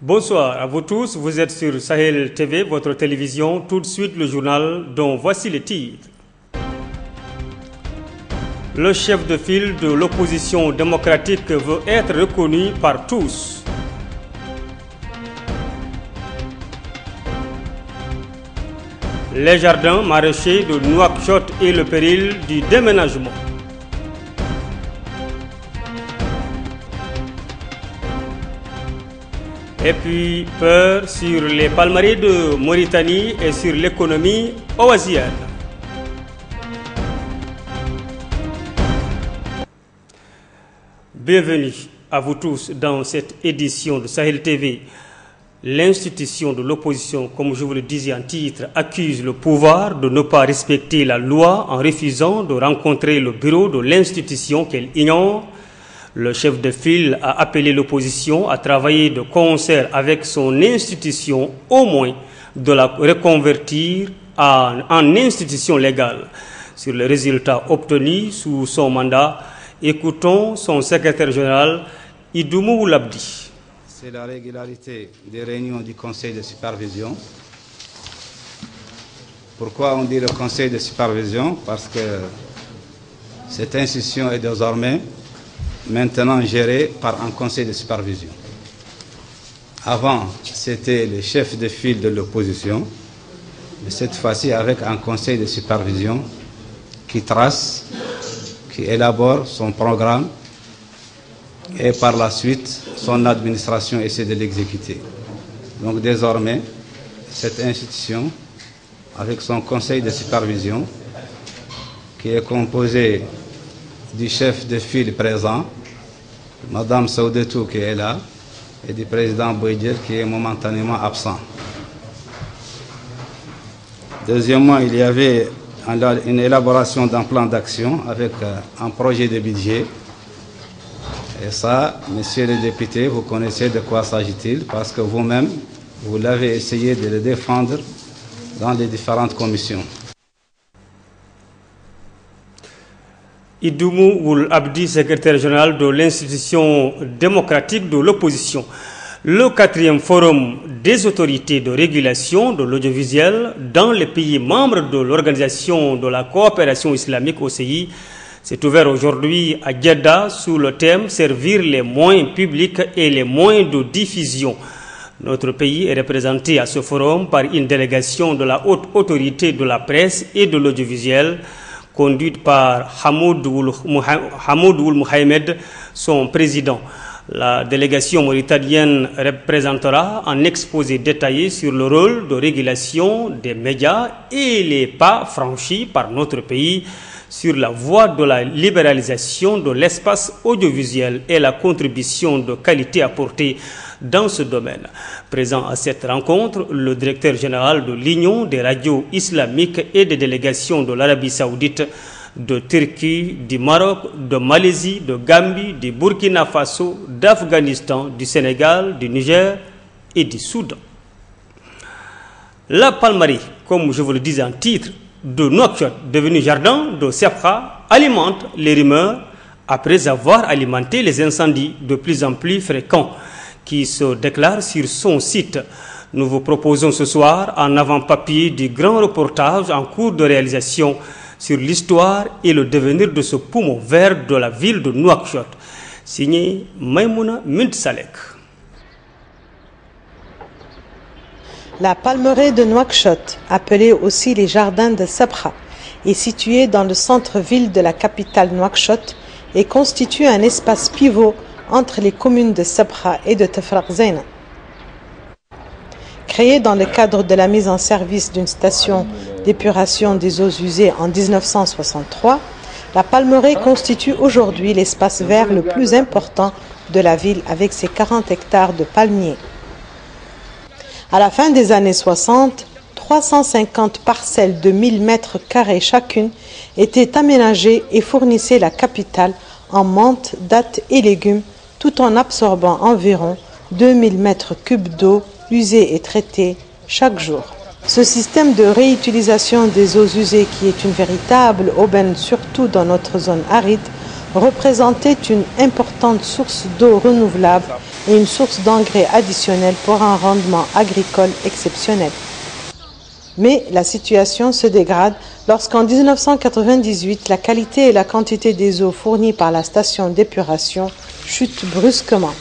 Bonsoir à vous tous, vous êtes sur Sahel TV, votre télévision. Tout de suite le journal dont voici les titres. Le chef de file de l'opposition démocratique veut être reconnu par tous. Les jardins maraîchers de Nouakchott et le péril du déménagement. Et puis, peur sur les palmarès de Mauritanie et sur l'économie oasienne. Bienvenue à vous tous dans cette édition de Sahel TV. L'institution de l'opposition, comme je vous le disais en titre, accuse le pouvoir de ne pas respecter la loi en refusant de rencontrer le bureau de l'institution qu'elle ignore. Le chef de file a appelé l'opposition à travailler de concert avec son institution, au moins de la reconvertir en institution légale. Sur les résultats obtenus sous son mandat, écoutons son secrétaire général, Idoumou Labdi. C'est la régularité des réunions du conseil de supervision. Pourquoi on dit le conseil de supervision? Parce que cette institution est désormais maintenant géré par un conseil de supervision. Avant, c'était le chef de file de l'opposition, mais cette fois-ci avec un conseil de supervision qui trace, qui élabore son programme et par la suite, son administration essaie de l'exécuter. Donc désormais, cette institution, avec son conseil de supervision, qui est composé du chef de file présent, Madame Saoudetou qui est là, et du président Boïdjer qui est momentanément absent. Deuxièmement, il y avait une élaboration d'un plan d'action avec un projet de budget. Et ça, messieurs les députés, vous connaissez de quoi s'agit-il, parce que vous-même, vous l'avez essayé de le défendre dans les différentes commissions. Idoumou Ould Abdi, secrétaire général de l'institution démocratique de l'opposition. Le 4e forum des autorités de régulation de l'audiovisuel dans les pays membres de l'Organisation de la coopération islamique OCI s'est ouvert aujourd'hui à Djeddah sous le thème « Servir les moyens publics et les moyens de diffusion ». Notre pays est représenté à ce forum par une délégation de la haute autorité de la presse et de l'audiovisuel, conduite par Hamoud Ould Mohamed, son président. La délégation mauritanienne représentera un exposé détaillé sur le rôle de régulation des médias et les pas franchis par notre pays sur la voie de la libéralisation de l'espace audiovisuel et la contribution de qualité apportée dans ce domaine. Présent à cette rencontre, le directeur général de l'Union des radios islamiques et des délégations de l'Arabie Saoudite, de Turquie, du Maroc, de Malaisie, de Gambie, du Burkina Faso, d'Afghanistan, du Sénégal, du Niger et du Soudan. La Palmarie, comme je vous le disais en titre, de Nouakchott, devenu jardin de Sabha, alimente les rumeurs après avoir alimenté les incendies de plus en plus fréquents qui se déclarent sur son site. Nous vous proposons ce soir en avant-papier du grand reportage en cours de réalisation sur l'histoire et le devenir de ce poumon vert de la ville de Nouakchott, signé Maïmouna Mintsalek. La palmeraie de Nouakchott, appelée aussi les jardins de Sabha, est située dans le centre-ville de la capitale Nouakchott et constitue un espace pivot entre les communes de Sabha et de Tefraq Zeyna. Créée dans le cadre de la mise en service d'une station d'épuration des eaux usées en 1963, la palmeraie constitue aujourd'hui l'espace vert le plus important de la ville avec ses 40 hectares de palmiers. À la fin des années 60, 350 parcelles de 1000 mètres carrés chacune étaient aménagées et fournissaient la capitale en menthes, dattes et légumes, tout en absorbant environ 2000 mètres cubes d'eau usée et traitée chaque jour. Ce système de réutilisation des eaux usées, qui est une véritable aubaine surtout dans notre zone aride, représentait une importante source d'eau renouvelable et une source d'engrais additionnel pour un rendement agricole exceptionnel. Mais la situation se dégrade lorsqu'en 1998, la qualité et la quantité des eaux fournies par la station d'épuration chutent brusquement.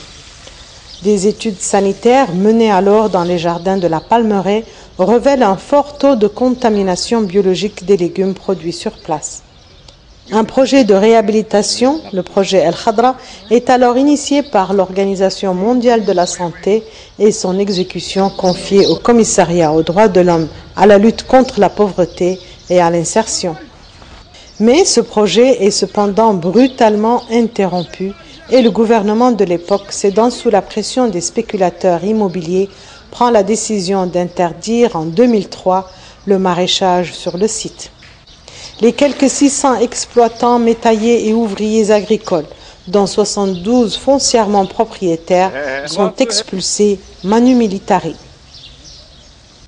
Des études sanitaires menées alors dans les jardins de la Palmeraie révèlent un fort taux de contamination biologique des légumes produits sur place. Un projet de réhabilitation, le projet El Khadra, est alors initié par l'Organisation mondiale de la santé et son exécution confiée au Commissariat aux droits de l'homme, à la lutte contre la pauvreté et à l'insertion. Mais ce projet est cependant brutalement interrompu et le gouvernement de l'époque, cédant sous la pression des spéculateurs immobiliers, prend la décision d'interdire en 2003 le maraîchage sur le site. Les quelques 600 exploitants métayers et ouvriers agricoles, dont 72 foncièrement propriétaires, sont expulsés manu militari.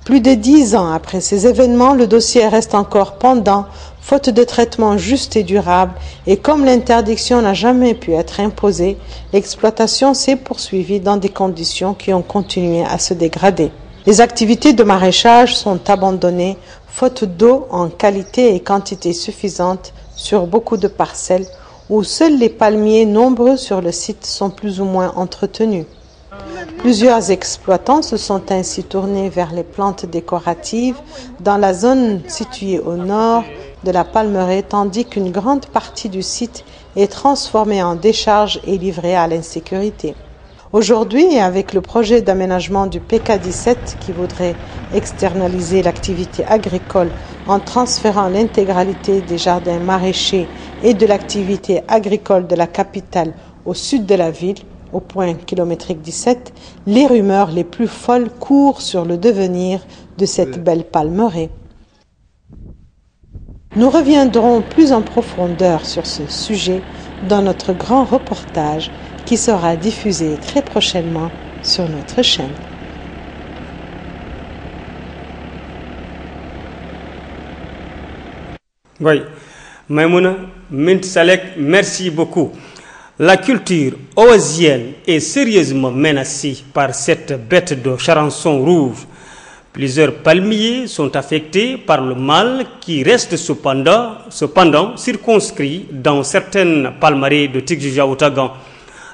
Plus de 10 ans après ces événements, le dossier reste encore pendant, faute de traitement juste et durable, et comme l'interdiction n'a jamais pu être imposée, l'exploitation s'est poursuivie dans des conditions qui ont continué à se dégrader. Les activités de maraîchage sont abandonnées, faute d'eau en qualité et quantité suffisante sur beaucoup de parcelles où seuls les palmiers nombreux sur le site sont plus ou moins entretenus. Plusieurs exploitants se sont ainsi tournés vers les plantes décoratives dans la zone située au nord de la Palmeraie, tandis qu'une grande partie du site est transformée en décharge et livrée à l'insécurité. Aujourd'hui, avec le projet d'aménagement du PK17 qui voudrait externaliser l'activité agricole en transférant l'intégralité des jardins maraîchers et de l'activité agricole de la capitale au sud de la ville, au point kilométrique 17, les rumeurs les plus folles courent sur le devenir de cette belle Palmeraie. Nous reviendrons plus en profondeur sur ce sujet dans notre grand reportage qui sera diffusé très prochainement sur notre chaîne. Oui, Maïmouna Mint Salek, merci beaucoup. La culture oasienne est sérieusement menacée par cette bête de charançon rouge. Plusieurs palmiers sont affectés par le mal qui reste cependant circonscrit dans certaines palmarès de Tigjuja-Outagan.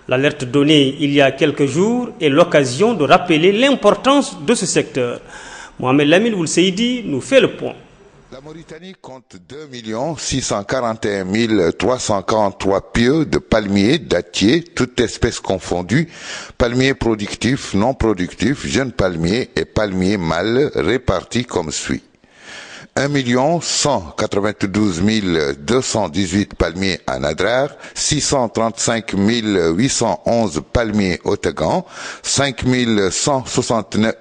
L'alerte donnée il y a quelques jours est l'occasion de rappeler l'importance de ce secteur. Mohamed Lamine Oulseidi nous fait le point. La Mauritanie compte 2 641 343 pieux de palmiers, dattiers, toutes espèces confondues, palmiers productifs, non productifs, jeunes palmiers et palmiers mâles répartis comme suit. 1 192 218 palmiers à Nadrar, 635 811 palmiers au Tegan, 5 169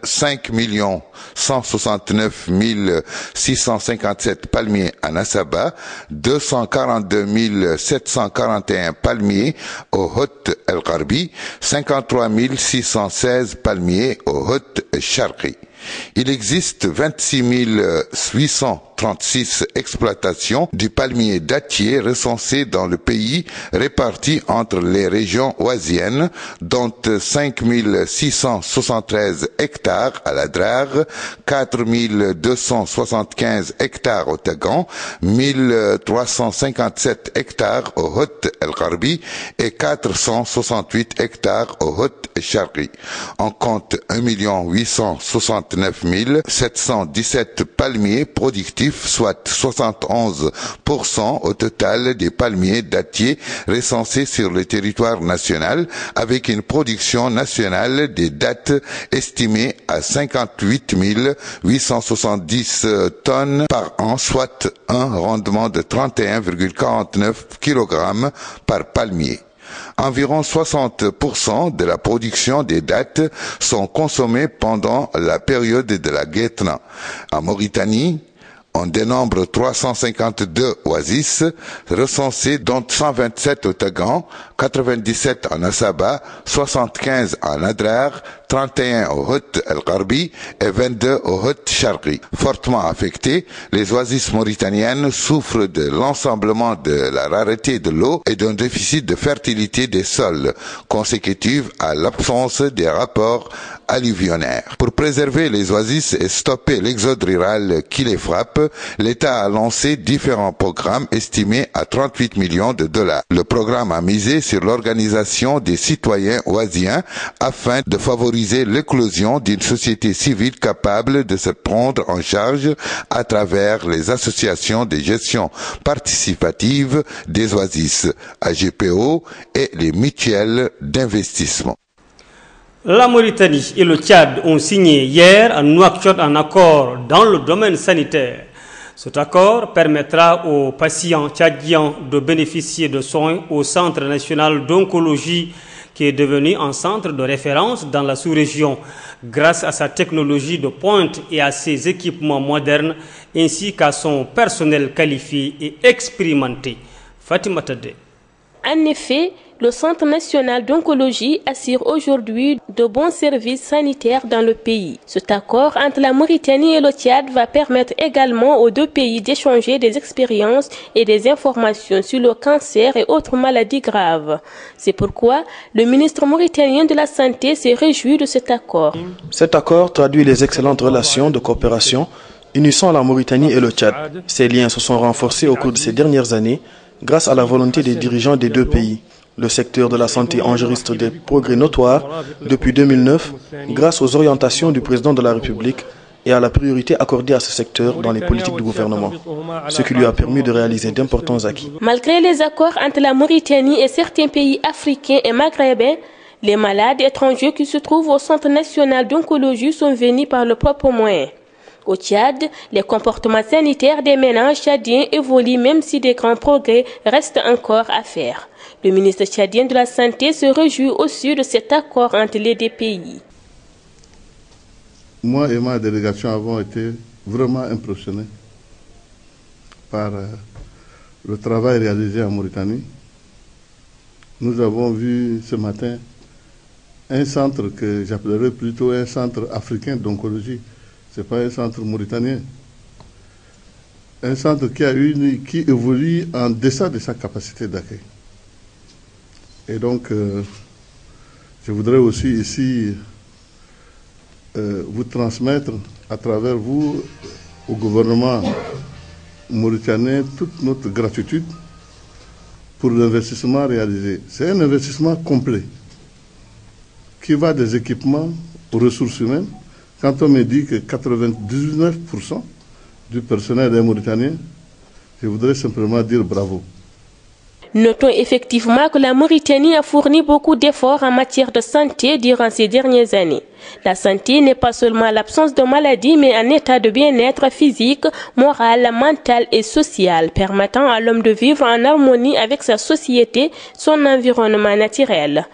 657 palmiers à Nassaba, 242 741 palmiers au Haut El Gharbi, 53 616 palmiers au Haut El Sharqi. Il existe 26 836 exploitations du palmier dattier recensées dans le pays, réparties entre les régions oasiennes, dont 5 673 hectares à la Drare, 4 275 hectares au Tegan, 1 357 hectares au Haut El Gharbi et 468 hectares au Haut El Sharqi. On compte 1 869 717 palmiers productifs, soit 71% au total des palmiers dattiers recensés sur le territoire national, avec une production nationale des dattes estimée à 58 870 tonnes par an, soit un rendement de 31,49 kg par palmier. Environ 60% de la production des dattes sont consommées pendant la période de la guetna. En Mauritanie, on dénombre 352 oasis recensées, dont 127 au Tegan, 97 en Assaba, 75 en Nadrar, 31 au Hout El Gharbi et 22 au Hout Charqi. Fortement affectées, les oasis mauritaniennes souffrent de l'ensemblement de la rareté de l'eau et d'un déficit de fertilité des sols, consécutive à l'absence des rapports alluvionnaires. Pour préserver les oasis et stopper l'exode rural qui les frappe, l'État a lancé différents programmes estimés à 38 millions de dollars. Le programme a misé sur l'organisation des citoyens oisiens afin de favoriser l'éclosion d'une société civile capable de se prendre en charge à travers les associations de gestion participative des oasis, AGPO et les mutuelles d'investissement. La Mauritanie et le Tchad ont signé hier à Nouakchott un accord dans le domaine sanitaire. Cet accord permettra aux patients tchadiens de bénéficier de soins au Centre national d'oncologie qui est devenu un centre de référence dans la sous-région grâce à sa technologie de pointe et à ses équipements modernes ainsi qu'à son personnel qualifié et expérimenté. Fatima Tade. En effet, le Centre national d'oncologie assure aujourd'hui de bons services sanitaires dans le pays. Cet accord entre la Mauritanie et le Tchad va permettre également aux deux pays d'échanger des expériences et des informations sur le cancer et autres maladies graves. C'est pourquoi le ministre mauritanien de la Santé s'est réjoui de cet accord. Cet accord traduit les excellentes relations de coopération unissant la Mauritanie et le Tchad. Ces liens se sont renforcés au cours de ces dernières années grâce à la volonté des dirigeants des deux pays. Le secteur de la santé enregistre des progrès notoires depuis 2009 grâce aux orientations du président de la République et à la priorité accordée à ce secteur dans les politiques du gouvernement, ce qui lui a permis de réaliser d'importants acquis. Malgré les accords entre la Mauritanie et certains pays africains et maghrébins, les malades étrangers qui se trouvent au Centre national d'oncologie sont venus par leurs propres moyens. Au Tchad, les comportements sanitaires des ménages tchadiens évoluent même si des grands progrès restent encore à faire. Le ministre tchadien de la Santé se réjouit aussi de cet accord entre les deux pays. Moi et ma délégation avons été vraiment impressionnés par le travail réalisé en Mauritanie. Nous avons vu ce matin un centre que j'appellerais plutôt un centre africain d'oncologie. Ce n'est pas un centre mauritanien. Un centre qui évolue en deçà de sa capacité d'accueil. Et donc, je voudrais aussi ici vous transmettre à travers vous, au gouvernement mauritanien, toute notre gratitude pour l'investissement réalisé. C'est un investissement complet qui va des équipements aux ressources humaines. Quand on me dit que 99% du personnel est mauritanien, je voudrais simplement dire bravo. Notons effectivement que la Mauritanie a fourni beaucoup d'efforts en matière de santé durant ces dernières années. La santé n'est pas seulement l'absence de maladie, mais un état de bien-être physique, moral, mental et social, permettant à l'homme de vivre en harmonie avec sa société, son environnement naturel.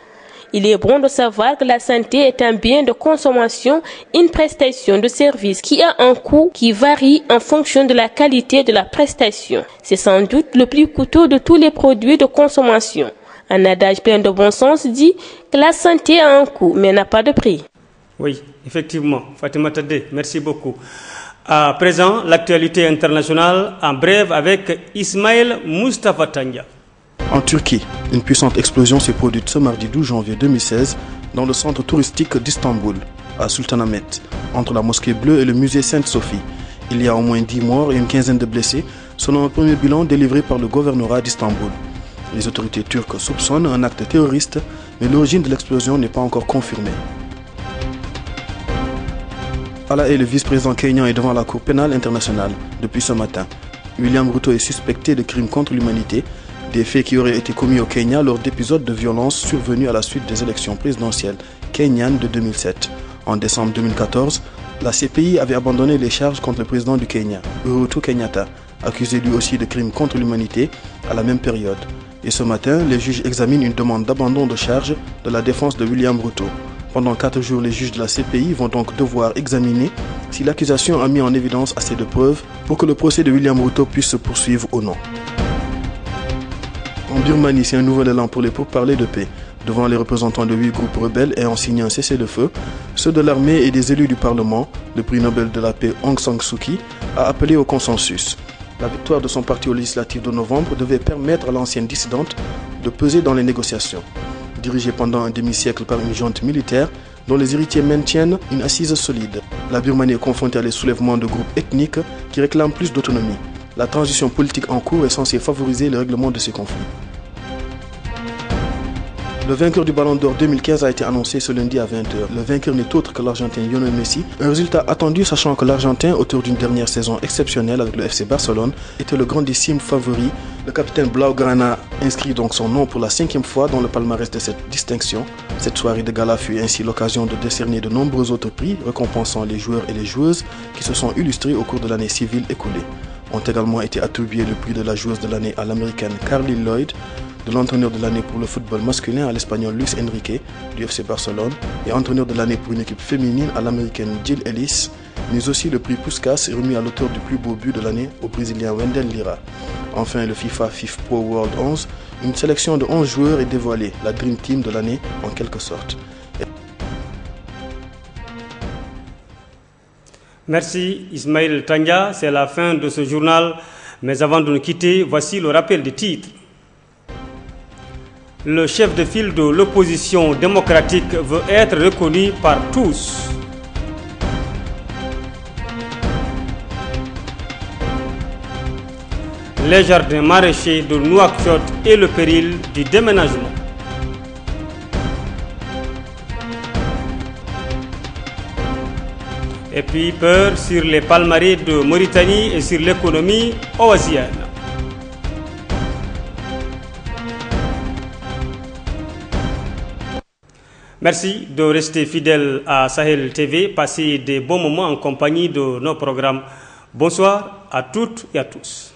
Il est bon de savoir que la santé est un bien de consommation, une prestation de service qui a un coût qui varie en fonction de la qualité de la prestation. C'est sans doute le plus coûteux de tous les produits de consommation. Un adage plein de bon sens dit que la santé a un coût, mais n'a pas de prix. Oui, effectivement. Fatima Tade, merci beaucoup. À présent, l'actualité internationale en bref avec Ismaël Mustafa Tanja. En Turquie, une puissante explosion s'est produite ce mardi 12 janvier 2016 dans le centre touristique d'Istanbul, à Sultanahmet, entre la mosquée bleue et le musée Sainte-Sophie. Il y a au moins 10 morts et une quinzaine de blessés, selon un premier bilan délivré par le gouvernorat d'Istanbul. Les autorités turques soupçonnent un acte terroriste, mais l'origine de l'explosion n'est pas encore confirmée. Alaa est le vice-président kényan est devant la Cour pénale internationale depuis ce matin. William Ruto est suspecté de crimes contre l'humanité, des faits qui auraient été commis au Kenya lors d'épisodes de violence survenus à la suite des élections présidentielles kenyanes de 2007. En décembre 2014, la CPI avait abandonné les charges contre le président du Kenya, Uhuru Kenyatta, accusé lui aussi de crimes contre l'humanité à la même période. Et ce matin, les juges examinent une demande d'abandon de charges de la défense de William Ruto. Pendant 4 jours, les juges de la CPI vont donc devoir examiner si l'accusation a mis en évidence assez de preuves pour que le procès de William Ruto puisse se poursuivre ou non. En Birmanie, c'est un nouvel élan pour les pourparlers de paix. Devant les représentants de 8 groupes rebelles ayant signé un cessez-le-feu, ceux de l'armée et des élus du Parlement, le prix Nobel de la paix Aung San Suu Kyi a appelé au consensus. La victoire de son parti aux législatives de novembre devait permettre à l'ancienne dissidente de peser dans les négociations. Dirigée pendant un demi-siècle par une junte militaire, dont les héritiers maintiennent une assise solide. La Birmanie est confrontée à des soulèvements de groupes ethniques qui réclament plus d'autonomie. La transition politique en cours est censée favoriser le règlement de ces conflits. Le vainqueur du Ballon d'Or 2015 a été annoncé ce lundi à 20h. Le vainqueur n'est autre que l'Argentin Lionel Messi. Un résultat attendu sachant que l'Argentin, auteur d'une dernière saison exceptionnelle avec le FC Barcelone, était le grandissime favori. Le capitaine Blaugrana inscrit donc son nom pour la 5e fois dans le palmarès de cette distinction. Cette soirée de gala fut ainsi l'occasion de décerner de nombreux autres prix récompensant les joueurs et les joueuses qui se sont illustrés au cours de l'année civile écoulée. Ont également été attribués le prix de la joueuse de l'année à l'américaine Carly Lloyd, de l'entraîneur de l'année pour le football masculin à l'espagnol Luis Enrique du FC Barcelone et entraîneur de l'année pour une équipe féminine à l'américaine Jill Ellis, mais aussi le prix Puskás remis à l'auteur du plus beau but de l'année au brésilien Wendel Lira. Enfin, le FIFA Pro World 11, une sélection de 11 joueurs est dévoilée, la Dream Team de l'année en quelque sorte. Merci Ismaël Tanga, c'est la fin de ce journal, mais avant de nous quitter, voici le rappel des titres. Le chef de file de l'opposition démocratique veut être reconnu par tous. Les jardins maraîchers de Nouakchott et le péril du déménagement. Et puis peur sur les palmarès de Mauritanie et sur l'économie oasienne. Merci de rester fidèle à Sahel TV. Passez des bons moments en compagnie de nos programmes. Bonsoir à toutes et à tous.